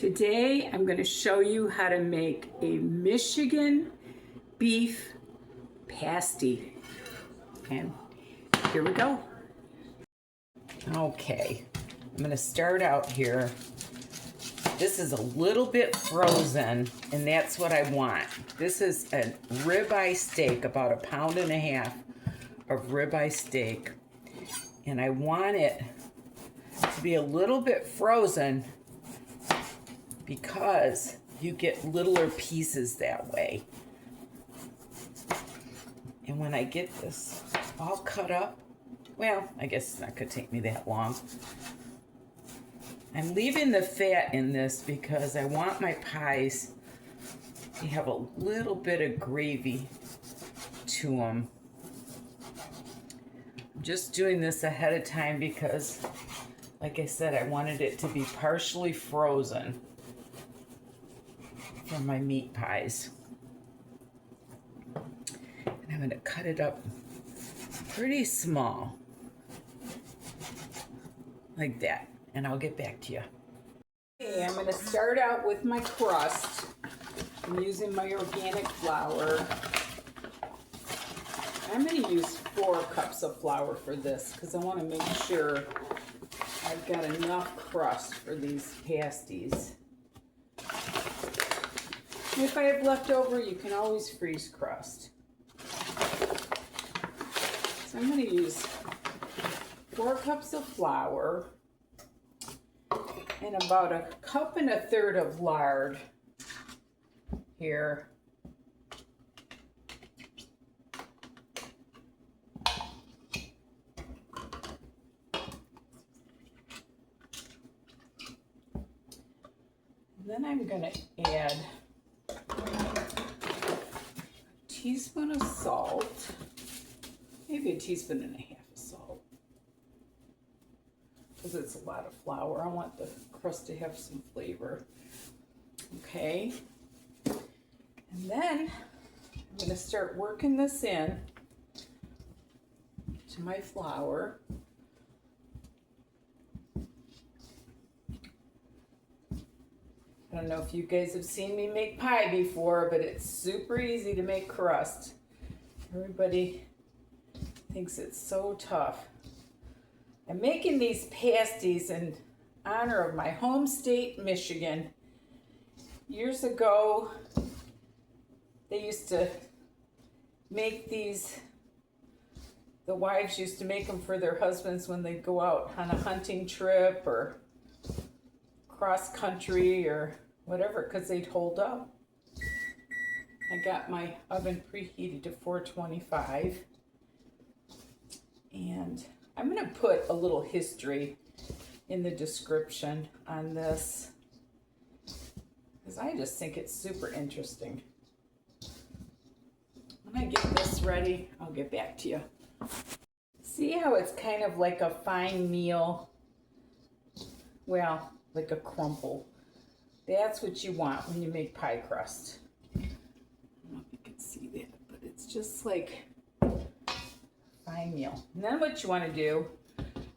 Today I'm going to show you how to make a Michigan beef pasty. And here we go. Okay, I'm going to start out here. This is a little bit frozen, and that's what I want. This is a ribeye steak, about 1.5 pounds of ribeye steak. And I want it to be a little bit frozen because you get littler pieces that way. And when I get this all cut up, well, I guess it's not gonna take me that long. I'm leaving the fat in this because I want my pies to have a little bit of gravy to them. I'm just doing this ahead of time because, like I said, I wanted it to be partially frozen for my meat pies. And I'm going to cut it up pretty small, like that, and I'll get back to you. Okay, I'm going to start out with my crust. I'm using my organic flour. I'm going to use 4 cups of flour for this because I want to make sure I've got enough crust for these pasties. If I have leftover, you can always freeze crust. So I'm going to use 4 cups of flour and about 1.3 cups of lard here. And then I'm going to add a teaspoon of salt, maybe 1.5 teaspoons of salt, because it's a lot of flour. I want the crust to have some flavor. Okay, and then I'm going to start working this in to my flour. I don't know if you guys have seen me make pie before, but it's super easy to make crust. Everybody thinks it's so tough. I'm making these pasties in honor of my home state, Michigan. Years ago, they used to make these, the wives used to make them for their husbands when they'd go out on a hunting trip or cross country or whatever, because they'd hold up. I got my oven preheated to 425, and I'm going to put a little history in the description on this because I just think it's super interesting. When I get this ready, I'll get back to you. See how it's kind of like a fine meal? Well, like a crumble. That's what you want when you make pie crust. I don't know if you can see that, but it's just like fine meal. And then what you want to do,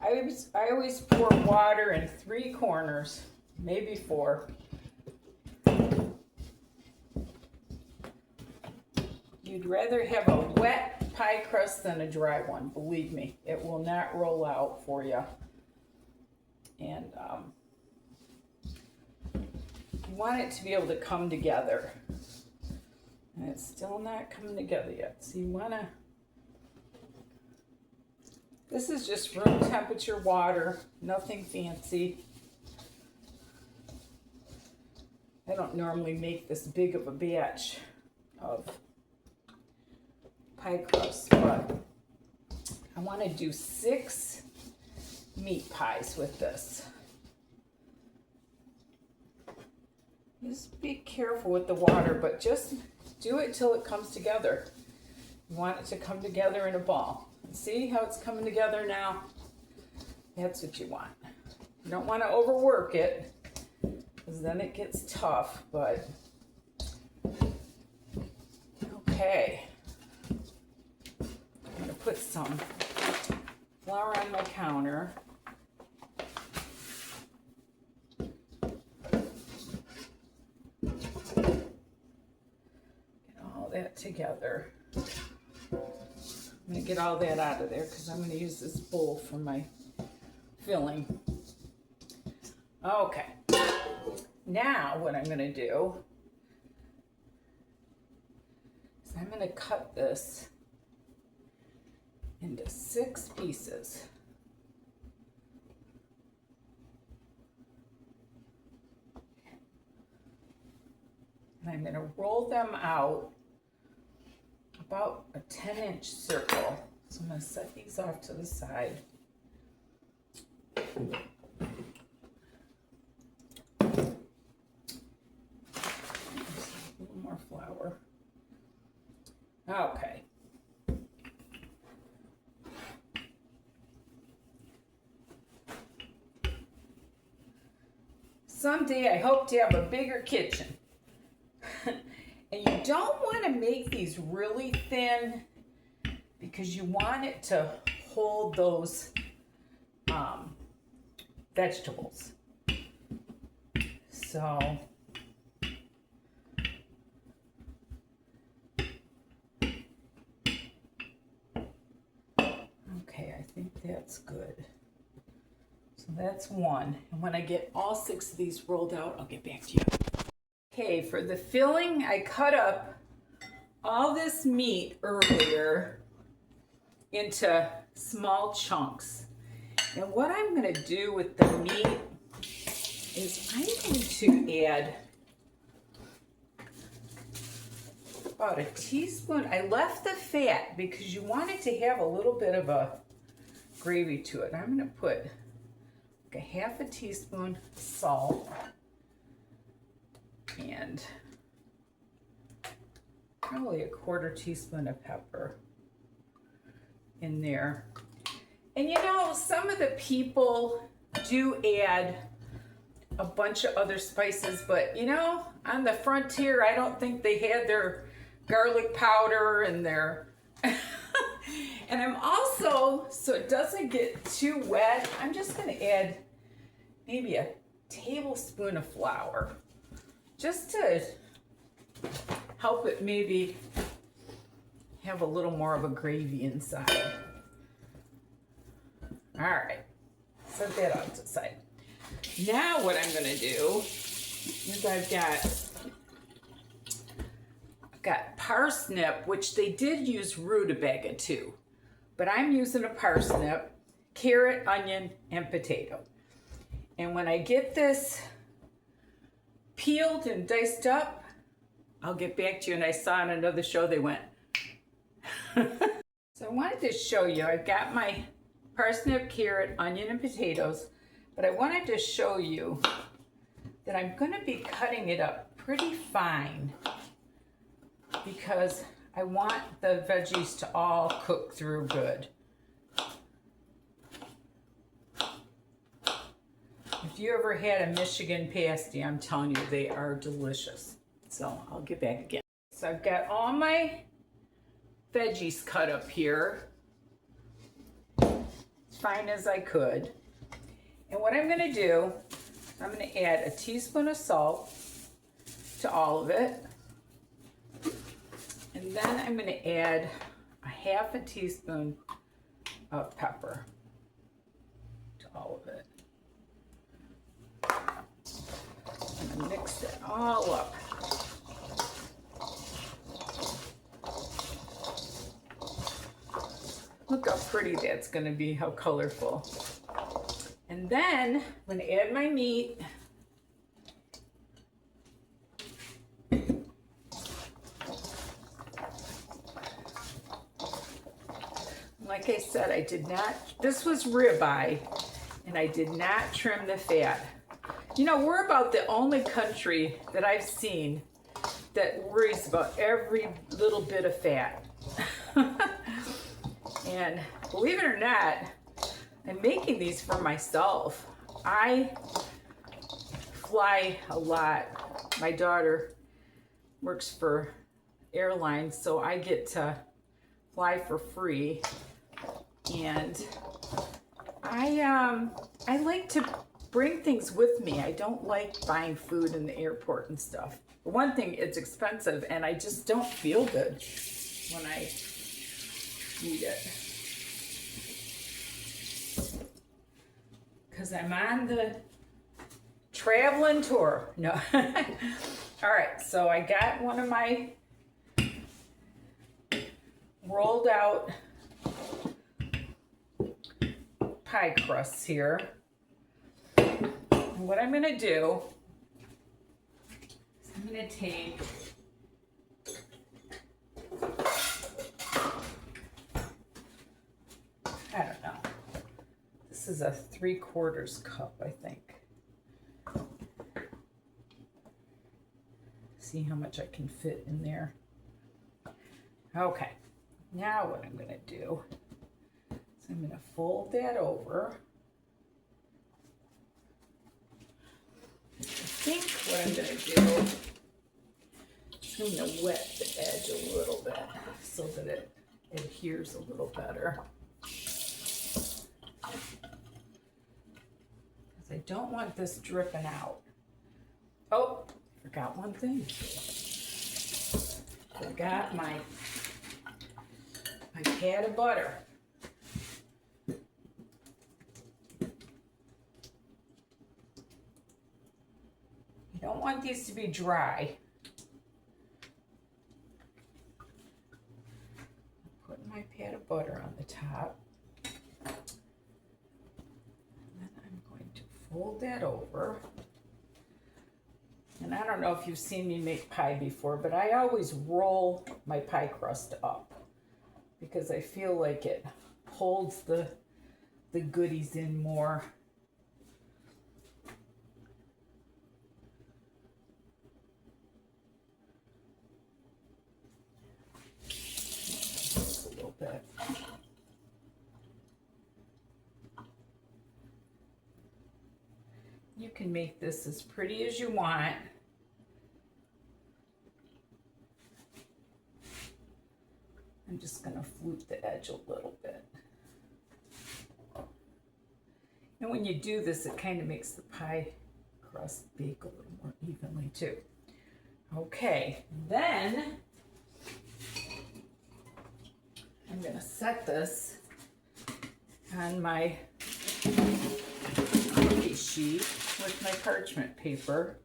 I always pour water in 3 corners, maybe 4. You'd rather have a wet pie crust than a dry one, believe me. It will not roll out for you. And you want it to be able to come together. And it's still not coming together yet. So you want to, this is just room temperature water, nothing fancy. I don't normally make this big of a batch of pie crust, but I want to do 6 meat pies with this. Just be careful with the water, but just do it till it comes together. You want it to come together in a ball. See how it's coming together now? That's what you want. You don't want to overwork it because then it gets tough, but okay. I'm going to put some flour on my counter. that together. I'm going to get all that out of there because I'm going to use this bowl for my filling. Okay. Now what I'm going to do is I'm going to cut this into 6 pieces. And I'm going to roll them out about a 10-inch circle. So I'm going to set these off to the side. A little more flour. Okay. Someday I hope to have a bigger kitchen. And you don't want to make these really thin because you want it to hold those vegetables. So okay, I think that's good. So that's one. And when I get all 6 of these rolled out, I'll get back to you. Okay, for the filling, I cut up all this meat earlier into small chunks. And what I'm going to do with the meat is I'm going to add about a teaspoon. I left the fat because you want it to have a little bit of a gravy to it. I'm going to put like a half a teaspoon salt and probably a quarter teaspoon of pepper in there. And you know, some of the people do add a bunch of other spices, but you know, on the frontier, I don't think they had their garlic powder and their and I'm also, so it doesn't get too wet, I'm just going to add maybe a tablespoon of flour just to help it maybe have a little more of a gravy inside. All right, set that out to the side. Now what I'm going to do is I've got parsnip, which they did use rutabaga too, but I'm using a parsnip, carrot, onion, and potato. And when I get this peeled and diced up, I'll get back to you. And I saw on another show they went. So I wanted to show you, I've got my parsnip, carrot, onion, and potatoes, but I wanted to show you that I'm going to be cutting it up pretty fine because I want the veggies to all cook through good. If you ever had a Michigan pasty, I'm telling you, they are delicious. So I'll get back again. So I've got all my veggies cut up here, as fine as I could. And what I'm going to do, I'm going to add a teaspoon of salt to all of it. And then I'm going to add a half a teaspoon of pepper to all of it. I'm going to mix it all up. Look how pretty that's going to be, how colorful. And then I'm going to add my meat. Like I said, I did not, this was ribeye, and I did not trim the fat. You know, we're about the only country that I've seen that worries about every little bit of fat. And believe it or not, I'm making these for myself. I fly a lot. My daughter works for airlines, so I get to fly for free. And I like to bring things with me. I don't like buying food in the airport and stuff. For one thing, it's expensive and I just don't feel good when I eat it. Because I'm on the traveling tour. No. All right, so I got one of my rolled out pie crusts here. And what I'm gonna do is I'm gonna take I don't know. This is a 3/4 cup, I think. See how much I can fit in there. Okay, now what I'm gonna do is I'm gonna fold that over. I think what I'm gonna do is I'm gonna wet the edge a little bit so that it adheres a little better. Because I don't want this dripping out. Oh, forgot one thing. Forgot my pad of butter. You don't want these to be dry. Put my pad of butter on the top. And then I'm going to fold that over. And I don't know if you've seen me make pie before, but I always roll my pie crust up because I feel like it holds the goodies in more. Just a little bit. You can make this as pretty as you want. I'm just going to flute the edge a little bit. And when you do this, it kind of makes the pie crust bake a little more evenly too. Okay, then I'm going to set this on my cookie sheet with my parchment paper.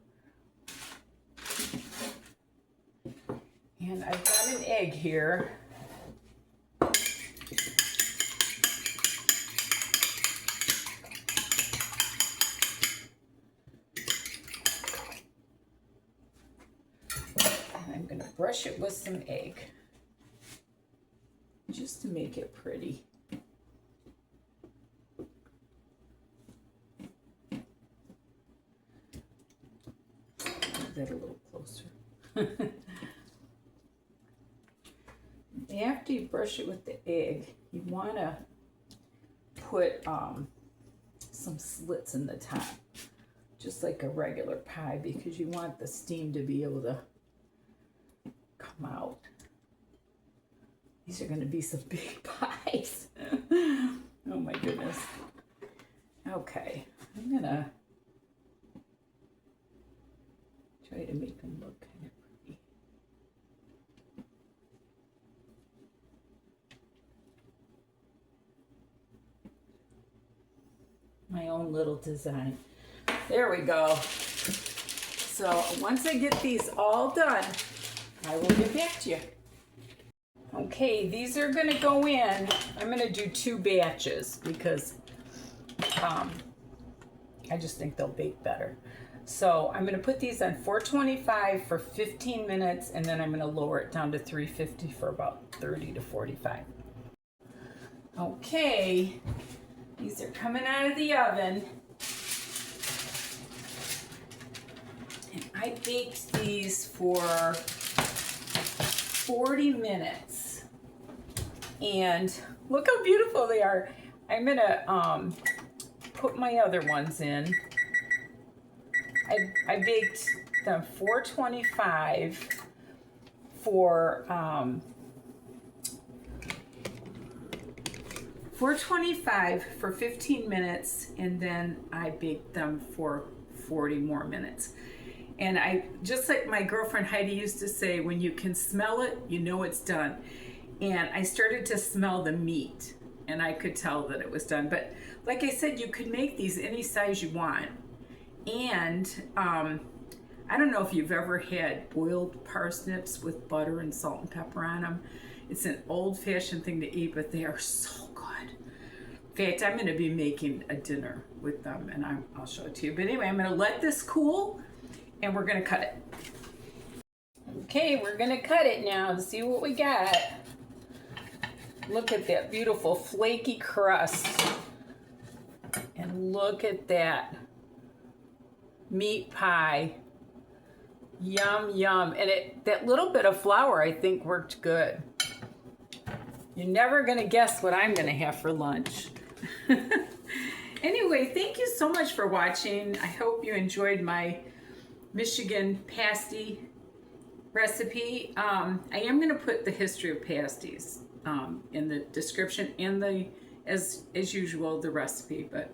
And I've got an egg here. And I'm going to brush it with some egg just to make it pretty. That a little closer. After you brush it with the egg, you want to put some slits in the top, just like a regular pie, because you want the steam to be able to come out. These are going to be some big pies. Oh my goodness. Okay, I'm going to try to make them look kind of pretty. My own little design. There we go. So once I get these all done, I will get back to you. Okay, these are gonna go in. I'm gonna do 2 batches because I just think they'll bake better. So I'm going to put these on 425 for 15 minutes, and then I'm going to lower it down to 350 for about 30 to 45. Okay, these are coming out of the oven. And I baked these for 40 minutes. And look how beautiful they are. I'm going to put my other ones in. I baked them 425 for 425 for 15 minutes, and then I baked them for 40 more minutes. And I, just like my girlfriend Heidi used to say, when you can smell it, you know it's done. And I started to smell the meat, and I could tell that it was done. But like I said, you could make these any size you want. And I don't know if you've ever had boiled parsnips with butter and salt and pepper on them. It's an old-fashioned thing to eat, but they are so good. In fact, I'm going to be making a dinner with them, and I'll show it to you. But anyway, I'm going to let this cool, and we're going to cut it. Okay, we're going to cut it now to see what we got. Look at that beautiful flaky crust. And look at that meat pie. Yum, yum. And that little bit of flour, I think, worked good. You're never going to guess what I'm going to have for lunch. Anyway, thank you so much for watching. I hope you enjoyed my Michigan pasty recipe. I am going to put the history of pasties in the description and as usual, the recipe. But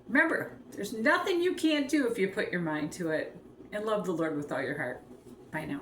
remember, there's nothing you can't do if you put your mind to it. And love the Lord with all your heart. Bye now.